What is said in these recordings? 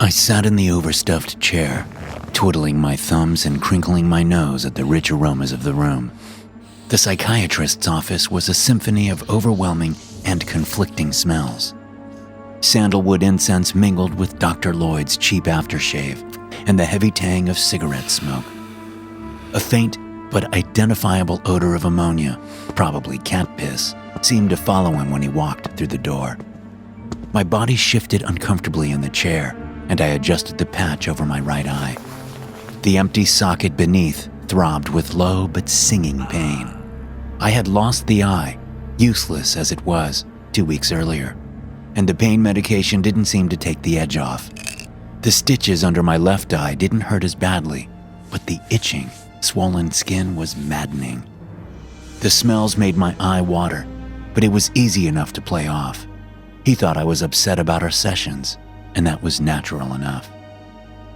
I sat in the overstuffed chair, twiddling my thumbs and crinkling my nose at the rich aromas of the room. The psychiatrist's office was a symphony of overwhelming and conflicting smells. Sandalwood incense mingled with Dr. Lloyd's cheap aftershave and the heavy tang of cigarette smoke. A faint but identifiable odor of ammonia, probably cat piss, seemed to follow him when he walked through the door. My body shifted uncomfortably in the chair, and I adjusted the patch over my right eye. The empty socket beneath throbbed with low but singing pain. I had lost the eye, useless as it was 2 weeks earlier, and the pain medication didn't seem to take the edge off. The stitches under my left eye didn't hurt as badly, but the itching, swollen skin was maddening. The smells made my eye water, but it was easy enough to play off. He thought I was upset about our sessions, and that was natural enough.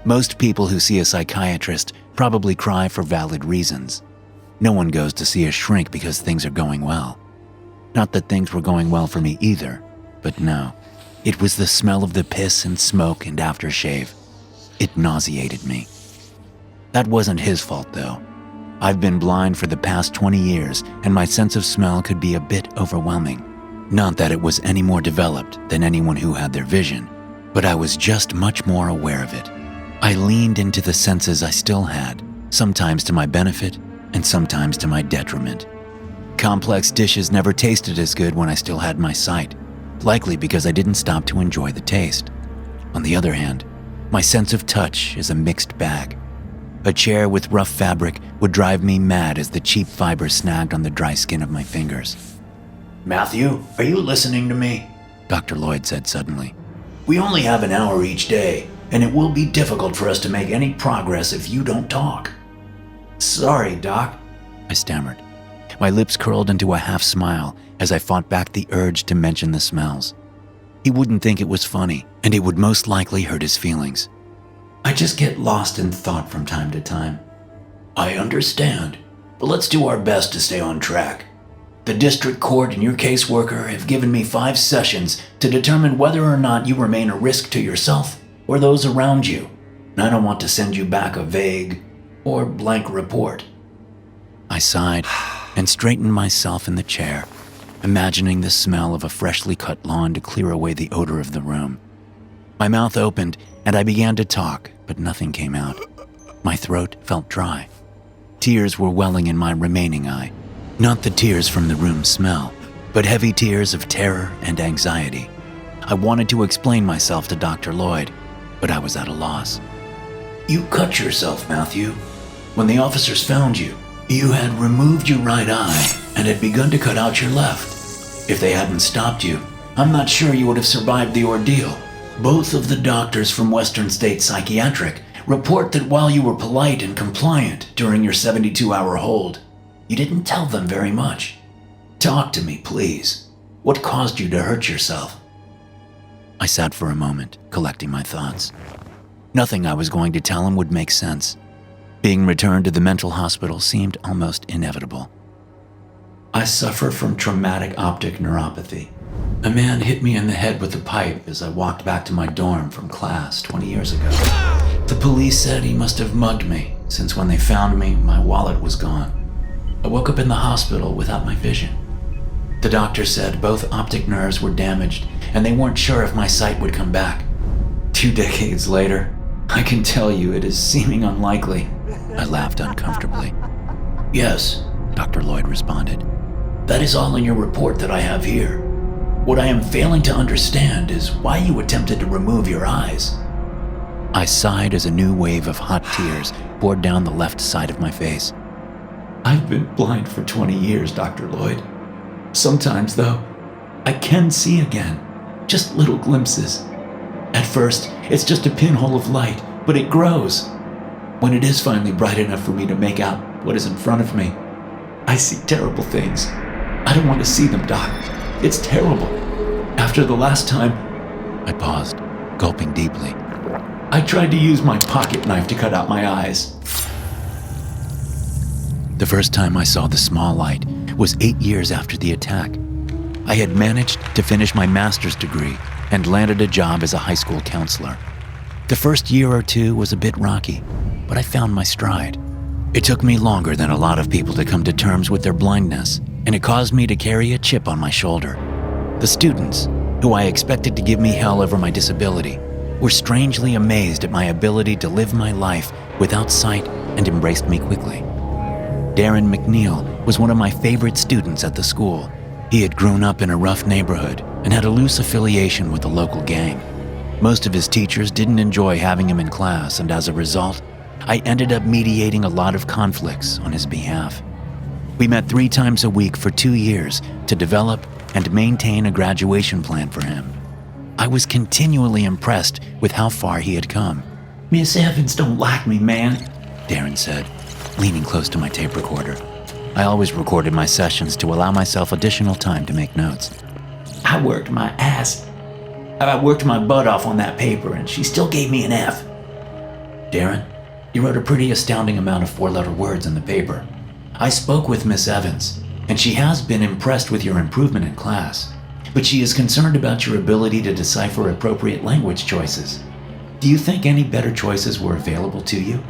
Most people who see a psychiatrist probably cry for valid reasons. No one goes to see a shrink because things are going well. Not that things were going well for me either, but no, it was the smell of the piss and smoke and aftershave. It nauseated me. That wasn't his fault though. I've been blind for the past 20 years, and my sense of smell could be a bit overwhelming. Not that it was any more developed than anyone who had their vision, but I was just much more aware of it. I leaned into the senses I still had, sometimes to my benefit and sometimes to my detriment. Complex dishes never tasted as good when I still had my sight, likely because I didn't stop to enjoy the taste. On the other hand, my sense of touch is a mixed bag. A chair with rough fabric would drive me mad as the cheap fiber snagged on the dry skin of my fingers. "Matthew, are you listening to me?" Dr. Lloyd said suddenly. "We only have an hour each day, and it will be difficult for us to make any progress if you don't talk." "Sorry, Doc," I stammered. My lips curled into a half smile as I fought back the urge to mention the smells. He wouldn't think it was funny, and it would most likely hurt his feelings. "I just get lost in thought from time to time." "I understand, but let's do our best to stay on track. The district court and your caseworker have given me 5 sessions to determine whether or not you remain a risk to yourself or those around you, and I don't want to send you back a vague or blank report." I sighed and straightened myself in the chair, imagining the smell of a freshly cut lawn to clear away the odor of the room. My mouth opened and I began to talk, but nothing came out. My throat felt dry. Tears were welling in my remaining eye. Not the tears from the room smell, but heavy tears of terror and anxiety. I wanted to explain myself to Dr. Lloyd, but I was at a loss. "You cut yourself, Matthew. When the officers found you, you had removed your right eye and had begun to cut out your left. If they hadn't stopped you, I'm not sure you would have survived the ordeal. Both of the doctors from Western State Psychiatric report that while you were polite and compliant during your 72-hour hold, you didn't tell them very much. Talk to me, please. What caused you to hurt yourself?" I sat for a moment, collecting my thoughts. Nothing I was going to tell him would make sense. Being returned to the mental hospital seemed almost inevitable. "I suffer from traumatic optic neuropathy. A man hit me in the head with a pipe as I walked back to my dorm from class 20 years ago. The police said he must have mugged me, since when they found me, my wallet was gone. I woke up in the hospital without my vision. The doctor said both optic nerves were damaged, and they weren't sure if my sight would come back. 2 decades later, I can tell you it is seeming unlikely." I laughed uncomfortably. "Yes," Dr. Lloyd responded. "that is all in your report that I have here. What I am failing to understand is why you attempted to remove your eyes." I sighed as a new wave of hot tears poured down the left side of my face. "I've been blind for 20 years, Dr. Lloyd. Sometimes, though, I can see again, just little glimpses. At first, it's just a pinhole of light, but it grows. When it is finally bright enough for me to make out what is in front of me, I see terrible things. I don't want to see them, Doc. It's terrible. After the last time..." I paused, gulping deeply. "I tried to use my pocket knife to cut out my eyes." The first time I saw the small light was 8 years after the attack. I had managed to finish my master's degree and landed a job as a high school counselor. The first year or two was a bit rocky, but I found my stride. It took me longer than a lot of people to come to terms with their blindness, and it caused me to carry a chip on my shoulder. The students, who I expected to give me hell over my disability, were strangely amazed at my ability to live my life without sight and embraced me quickly. Darren McNeil was one of my favorite students at the school. He had grown up in a rough neighborhood and had a loose affiliation with the local gang. Most of his teachers didn't enjoy having him in class, and as a result, I ended up mediating a lot of conflicts on his behalf. We met 3 times a week for 2 years to develop and maintain a graduation plan for him. I was continually impressed with how far he had come. Miss Evans don't like me, man, Darren said, leaning close to my tape recorder. I always recorded my sessions to allow myself additional time to make notes. I worked my butt off on that paper, and she still gave me an F. Darren, you wrote a pretty astounding amount of 4-letter words in the paper. I spoke with Miss Evans, and she has been impressed with your improvement in class, but she is concerned about your ability to decipher appropriate language choices. Do you think any better choices were available to you?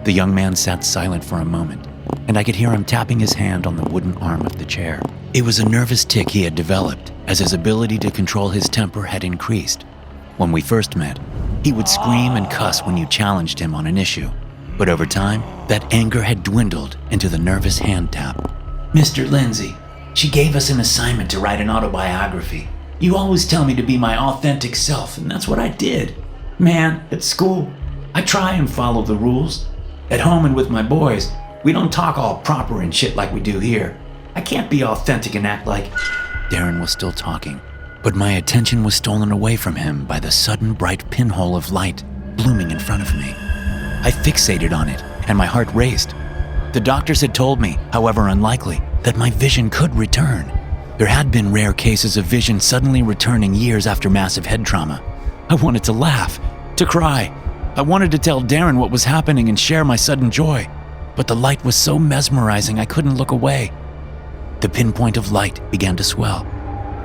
The young man sat silent for a moment, and I could hear him tapping his hand on the wooden arm of the chair. It was a nervous tic he had developed as his ability to control his temper had increased. When we first met, he would scream and cuss when you challenged him on an issue, but over time, that anger had dwindled into the nervous hand tap. Mr. Lindsay, she gave us an assignment to write an autobiography. You always tell me to be my authentic self, and that's what I did. Man, at school, I try and follow the rules. At home and with my boys, we don't talk all proper and shit like we do here. I can't be authentic and act like... Darren was still talking, but my attention was stolen away from him by the sudden bright pinhole of light blooming in front of me. I fixated on it, and my heart raced. The doctors had told me, however unlikely, that my vision could return. There had been rare cases of vision suddenly returning years after massive head trauma. I wanted to laugh, to cry. I wanted to tell Darren what was happening and share my sudden joy, but the light was so mesmerizing I couldn't look away. The pinpoint of light began to swell,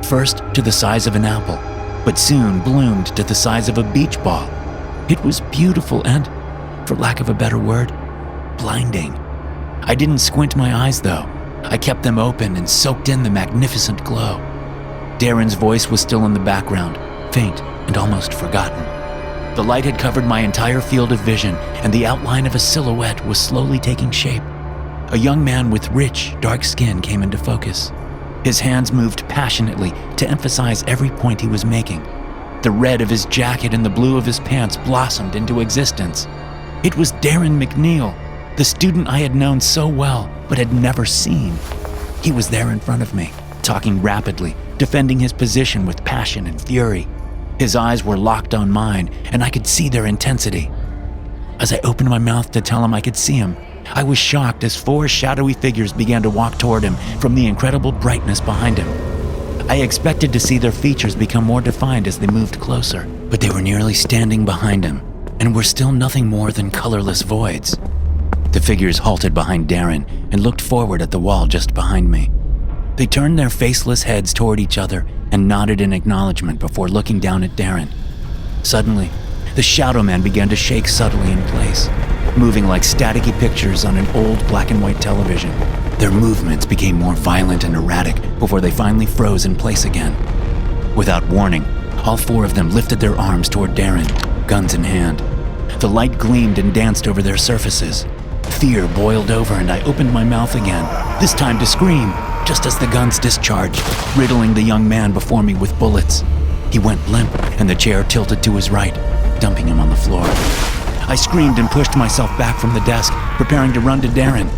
first to the size of an apple, but soon bloomed to the size of a beach ball. It was beautiful and, for lack of a better word, blinding. I didn't squint my eyes though. I kept them open and soaked in the magnificent glow. Darren's voice was still in the background, faint and almost forgotten. The light had covered my entire field of vision, and the outline of a silhouette was slowly taking shape. A young man with rich, dark skin came into focus. His hands moved passionately to emphasize every point he was making. The red of his jacket and the blue of his pants blossomed into existence. It was Darren McNeil, the student I had known so well but had never seen. He was there in front of me, talking rapidly, defending his position with passion and fury. His eyes were locked on mine, and I could see their intensity. As I opened my mouth to tell him I could see him, I was shocked as 4 shadowy figures began to walk toward him from the incredible brightness behind him. I expected to see their features become more defined as they moved closer, but they were nearly standing behind him, and were still nothing more than colorless voids. The figures halted behind Darren and looked forward at the wall just behind me. They turned their faceless heads toward each other and nodded in acknowledgement before looking down at Darren. Suddenly, the Shadow Man began to shake subtly in place, moving like staticky pictures on an old black and white television. Their movements became more violent and erratic before they finally froze in place again. Without warning, all 4 of them lifted their arms toward Darren, guns in hand. The light gleamed and danced over their surfaces. Fear boiled over and I opened my mouth again, this time to scream, just as the guns discharged, riddling the young man before me with bullets. He went limp and the chair tilted to his right, dumping him on the floor. I screamed and pushed myself back from the desk, preparing to run to Darren.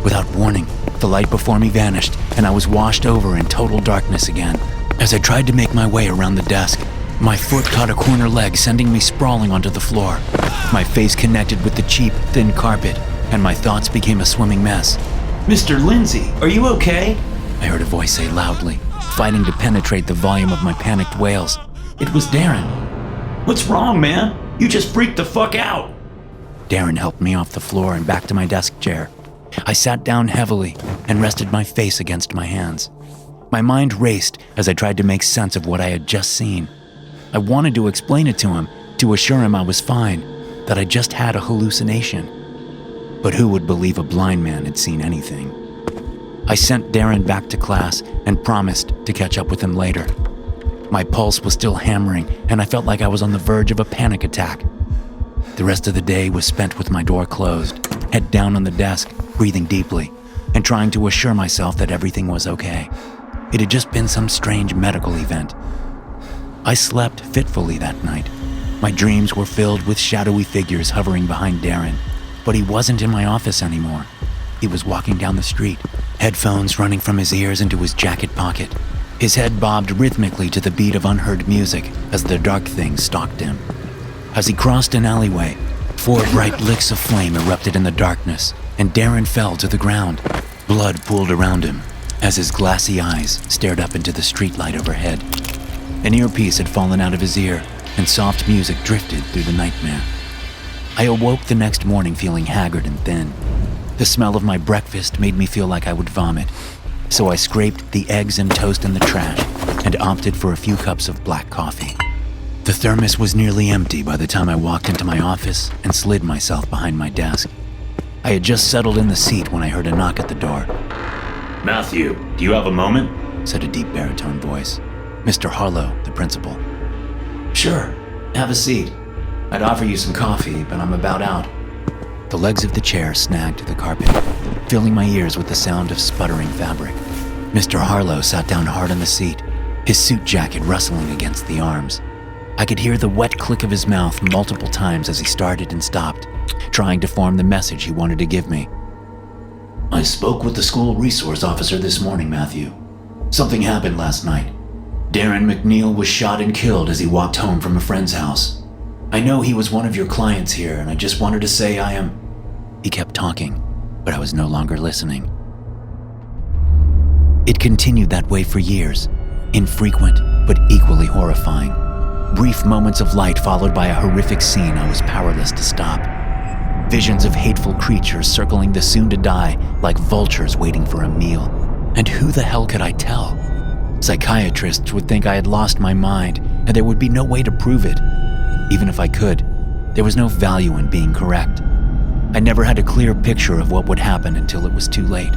Without warning, the light before me vanished and I was washed over in total darkness again. As I tried to make my way around the desk, my foot caught a corner leg, sending me sprawling onto the floor. My face connected with the cheap, thin carpet, and my thoughts became a swimming mess. Mr. Lindsay, are you okay? I heard a voice say loudly, fighting to penetrate the volume of my panicked wails. It was Darren. What's wrong, man? You just freaked the fuck out. Darren helped me off the floor and back to my desk chair. I sat down heavily and rested my face against my hands. My mind raced as I tried to make sense of what I had just seen. I wanted to explain it to him, to assure him I was fine, that I just had a hallucination. But who would believe a blind man had seen anything? I sent Darren back to class and promised to catch up with him later. My pulse was still hammering, and I felt like I was on the verge of a panic attack. The rest of the day was spent with my door closed, head down on the desk, breathing deeply, and trying to assure myself that everything was okay. It had just been some strange medical event. I slept fitfully that night. My dreams were filled with shadowy figures hovering behind Darren, but he wasn't in my office anymore. He was walking down the street, headphones running from his ears into his jacket pocket. His head bobbed rhythmically to the beat of unheard music as the dark thing stalked him. As he crossed an alleyway, 4 bright licks of flame erupted in the darkness, and Darren fell to the ground. Blood pooled around him as his glassy eyes stared up into the streetlight overhead. An earpiece had fallen out of his ear, and soft music drifted through the nightmare. I awoke the next morning feeling haggard and thin. The smell of my breakfast made me feel like I would vomit, so I scraped the eggs and toast in the trash and opted for a few cups of black coffee. The thermos was nearly empty by the time I walked into my office and slid myself behind my desk. I had just settled in the seat when I heard a knock at the door. Matthew, do you have a moment? Said a deep baritone voice. Mr. Harlow, the principal. Sure, have a seat. I'd offer you some coffee, but I'm about out. The legs of the chair snagged the carpet, filling my ears with the sound of sputtering fabric. Mr. Harlow sat down hard on the seat, his suit jacket rustling against the arms. I could hear the wet click of his mouth multiple times as he started and stopped, trying to form the message he wanted to give me. I spoke with the school resource officer this morning, Matthew. Something happened last night. Darren McNeil was shot and killed as he walked home from a friend's house. I know he was one of your clients here, and I just wanted to say I am... He kept talking, but I was no longer listening. It continued that way for years, infrequent but equally horrifying. Brief moments of light followed by a horrific scene I was powerless to stop. Visions of hateful creatures circling the soon-to-die like vultures waiting for a meal. And who the hell could I tell? Psychiatrists would think I had lost my mind, and there would be no way to prove it. Even if I could, there was no value in being correct. I never had a clear picture of what would happen until it was too late.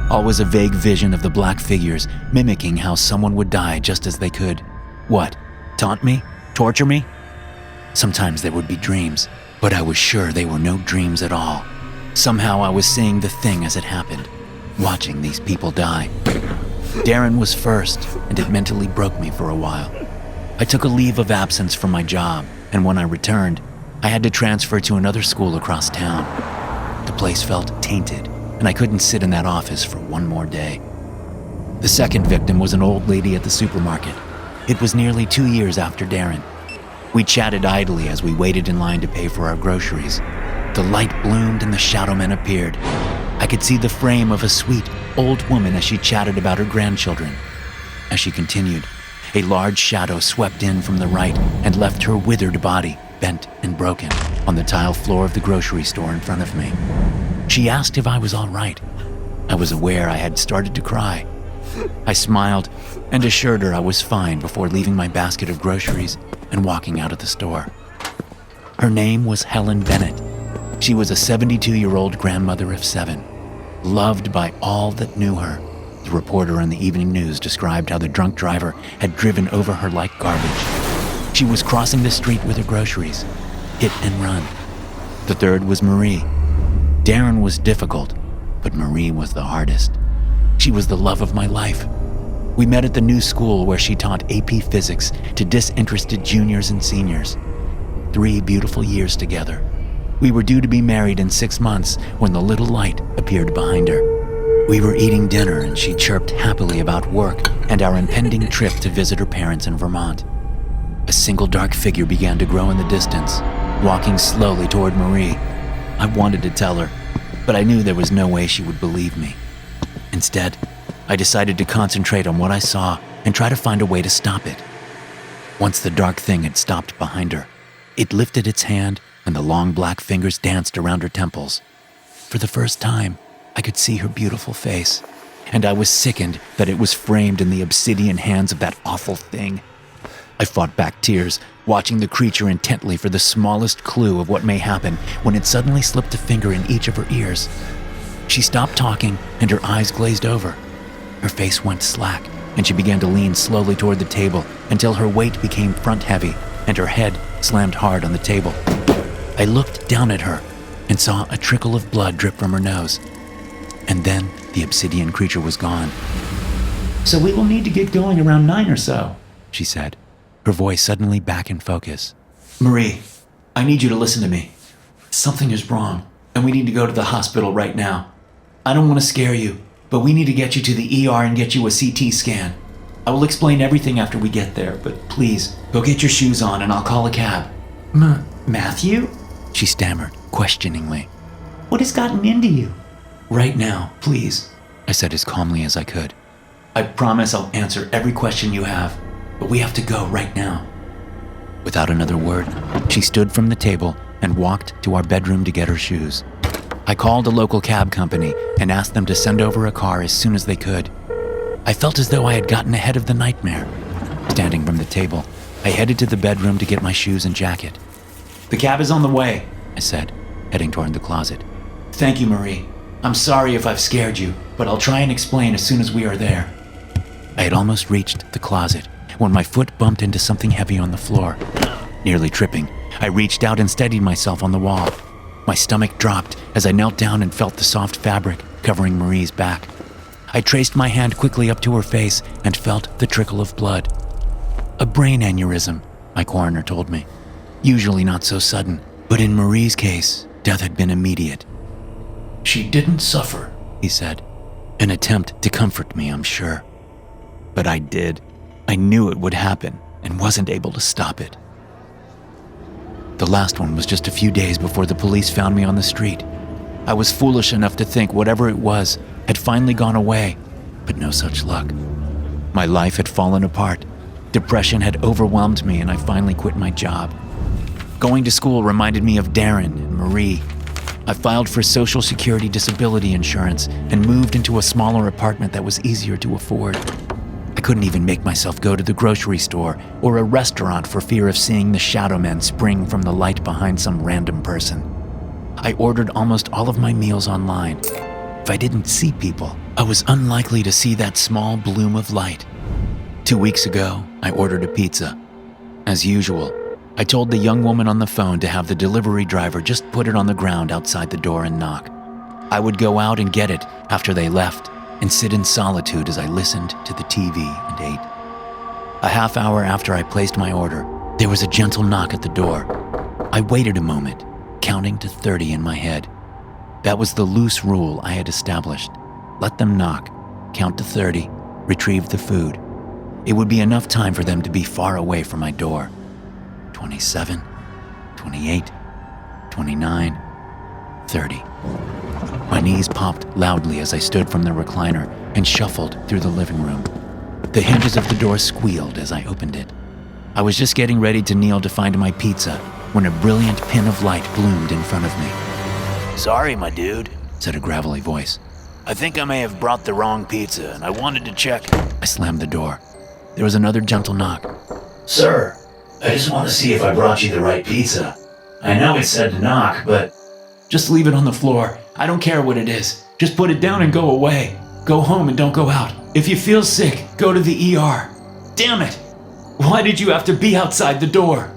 Always a vague vision of the black figures mimicking how someone would die just as they could. What? Taunt me? Torture me? Sometimes there would be dreams, but I was sure they were no dreams at all. Somehow I was seeing the thing as it happened, watching these people die. Darren was first, and it mentally broke me for a while. I took a leave of absence from my job, and when I returned, I had to transfer to another school across town. The place felt tainted, and I couldn't sit in that office for one more day. The second victim was an old lady at the supermarket. It was nearly 2 years after Darren. We chatted idly as we waited in line to pay for our groceries. The light bloomed and the shadow men appeared. I could see the frame of a sweet, old woman as she chatted about her grandchildren. As she continued, a large shadow swept in from the right and left her withered body, bent and broken, on the tile floor of the grocery store in front of me. She asked if I was all right. I was aware I had started to cry. I smiled and assured her I was fine before leaving my basket of groceries and walking out of the store. Her name was Helen Bennett. She was a 72-year-old grandmother of 7, loved by all that knew her. The reporter in the evening news described how the drunk driver had driven over her like garbage. She was crossing the street with her groceries, hit and run. The third was Marie. Darren was difficult, but Marie was the hardest. She was the love of my life. We met at the new school where she taught AP Physics to disinterested juniors and seniors. 3 beautiful years together. We were due to be married in 6 months when the little light appeared behind her. We were eating dinner and she chirped happily about work and our impending trip to visit her parents in Vermont. A single dark figure began to grow in the distance, walking slowly toward Marie. I wanted to tell her, but I knew there was no way she would believe me. Instead, I decided to concentrate on what I saw and try to find a way to stop it. Once the dark thing had stopped behind her, it lifted its hand and the long black fingers danced around her temples. For the first time, I could see her beautiful face, and I was sickened that it was framed in the obsidian hands of that awful thing. I fought back tears, watching the creature intently for the smallest clue of what may happen when it suddenly slipped a finger in each of her ears. She stopped talking and her eyes glazed over. Her face went slack and she began to lean slowly toward the table until her weight became front heavy and her head slammed hard on the table. I looked down at her and saw a trickle of blood drip from her nose. And then the obsidian creature was gone. So we will need to get going around 9 or so, she said, her voice suddenly back in focus. Marie, I need you to listen to me. Something is wrong, and we need to go to the hospital right now. I don't want to scare you, but we need to get you to the ER and get you a CT scan. I will explain everything after we get there, but please, go get your shoes on and I'll call a cab. Matthew? She stammered, questioningly. What has gotten into you? Right now, please, I said as calmly as I could. I promise I'll answer every question you have, but we have to go right now. Without another word, she stood from the table and walked to our bedroom to get her shoes. I called a local cab company and asked them to send over a car as soon as they could. I felt as though I had gotten ahead of the nightmare. Standing from the table, I headed to the bedroom to get my shoes and jacket. The cab is on the way, I said, heading toward the closet. Thank you, Marie. I'm sorry if I've scared you, but I'll try and explain as soon as we are there. I had almost reached the closet when my foot bumped into something heavy on the floor. Nearly tripping, I reached out and steadied myself on the wall. My stomach dropped as I knelt down and felt the soft fabric covering Marie's back. I traced my hand quickly up to her face and felt the trickle of blood. A brain aneurysm, my coroner told me. Usually not so sudden, but in Marie's case, death had been immediate. She didn't suffer, he said. An attempt to comfort me, I'm sure. But I did. I knew it would happen and wasn't able to stop it. The last one was just a few days before the police found me on the street. I was foolish enough to think whatever it was had finally gone away, but no such luck. My life had fallen apart. Depression had overwhelmed me and I finally quit my job. Going to school reminded me of Darren and Marie. I filed for Social Security disability insurance and moved into a smaller apartment that was easier to afford. I couldn't even make myself go to the grocery store or a restaurant for fear of seeing the shadow men spring from the light behind some random person. I ordered almost all of my meals online. If I didn't see people, I was unlikely to see that small bloom of light. 2 weeks ago, I ordered a pizza. As usual, I told the young woman on the phone to have the delivery driver just put it on the ground outside the door and knock. I would go out and get it after they left and sit in solitude as I listened to the TV and ate. A half hour after I placed my order, there was a gentle knock at the door. I waited a moment, counting to 30 in my head. That was the loose rule I had established. Let them knock, count to 30, retrieve the food. It would be enough time for them to be far away from my door. 27, 28, 29, 30. My knees popped loudly as I stood from the recliner and shuffled through the living room. The hinges of the door squealed as I opened it. I was just getting ready to kneel to find my pizza when a brilliant pin of light bloomed in front of me. "Sorry, my dude," said a gravelly voice. "I think I may have brought the wrong pizza, and I wanted to check." I slammed the door. There was another gentle knock. Sir, I just want to see if I brought you the right pizza. I know it said to knock, but just leave it on the floor. I don't care what it is. Just put it down and go away. Go home and don't go out. If you feel sick, go to the ER. Damn it! Why did you have to be outside the door?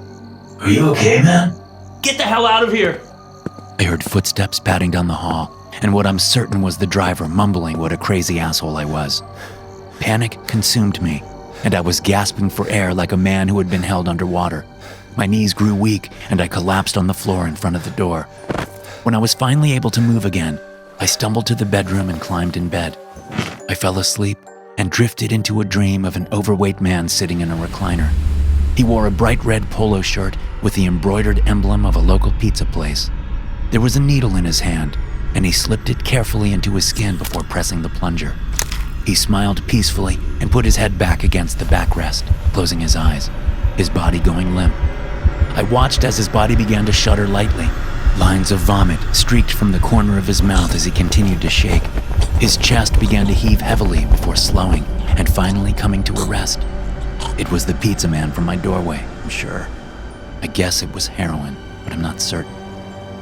Are you okay, man? Get the hell out of here! I heard footsteps padding down the hall, and what I'm certain was the driver mumbling what a crazy asshole I was. Panic consumed me, and I was gasping for air like a man who had been held underwater. My knees grew weak, and I collapsed on the floor in front of the door. When I was finally able to move again, I stumbled to the bedroom and climbed in bed. I fell asleep and drifted into a dream of an overweight man sitting in a recliner. He wore a bright red polo shirt with the embroidered emblem of a local pizza place. There was a needle in his hand, and he slipped it carefully into his skin before pressing the plunger. He smiled peacefully and put his head back against the backrest, closing his eyes, his body going limp. I watched as his body began to shudder lightly. Lines of vomit streaked from the corner of his mouth as he continued to shake. His chest began to heave heavily before slowing and finally coming to a rest. It was the pizza man from my doorway, I'm sure. I guess it was heroin, but I'm not certain.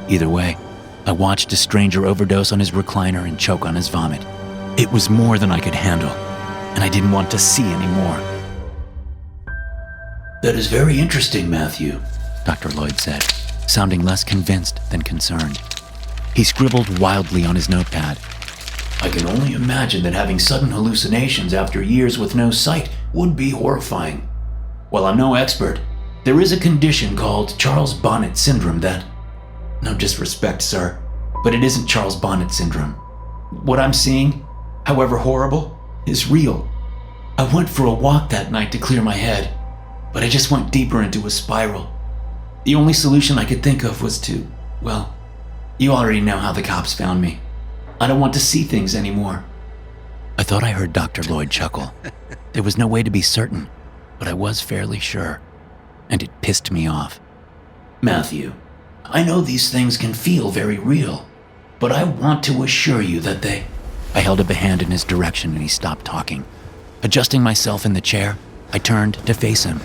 Either way, I watched a stranger overdose on his recliner and choke on his vomit. It was more than I could handle, and I didn't want to see anymore. That is very interesting, Matthew, Dr. Lloyd said, sounding less convinced than concerned. He scribbled wildly on his notepad. I can only imagine that having sudden hallucinations after years with no sight would be horrifying. While I'm no expert, there is a condition called Charles Bonnet syndrome that... No disrespect, sir, but it isn't Charles Bonnet syndrome. What I'm seeing, however horrible, is real. I went for a walk that night to clear my head, but I just went deeper into a spiral. The only solution I could think of was to, well, you already know how the cops found me. I don't want to see things anymore. I thought I heard Dr. Lloyd chuckle. There was no way to be certain, but I was fairly sure, and it pissed me off. Matthew, I know these things can feel very real, but I want to assure you that they... I held up a hand in his direction and he stopped talking. Adjusting myself in the chair, I turned to face him.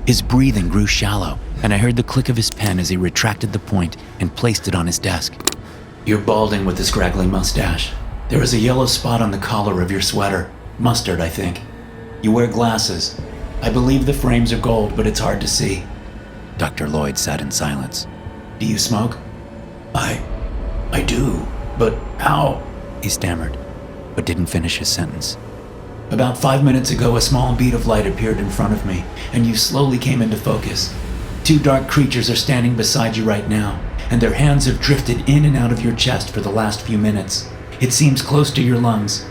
His breathing grew shallow, and I heard the click of his pen as he retracted the point and placed it on his desk. You're balding with a scraggly mustache. There is a yellow spot on the collar of your sweater. Mustard, I think. You wear glasses. I believe the frames are gold, but it's hard to see. Dr. Lloyd sat in silence. Do you smoke? I do, but how? He stammered, but didn't finish his sentence. About 5 minutes ago, a small bead of light appeared in front of me, and you slowly came into focus. 2 dark creatures are standing beside you right now, and their hands have drifted in and out of your chest for the last few minutes. It seems close to your lungs.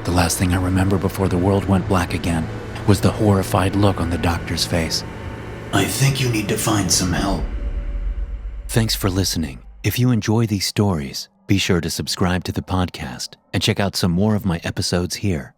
The last thing I remember before the world went black again was the horrified look on the doctor's face. I think you need to find some help. Thanks for listening. If you enjoy these stories, be sure to subscribe to the podcast and check out some more of my episodes here.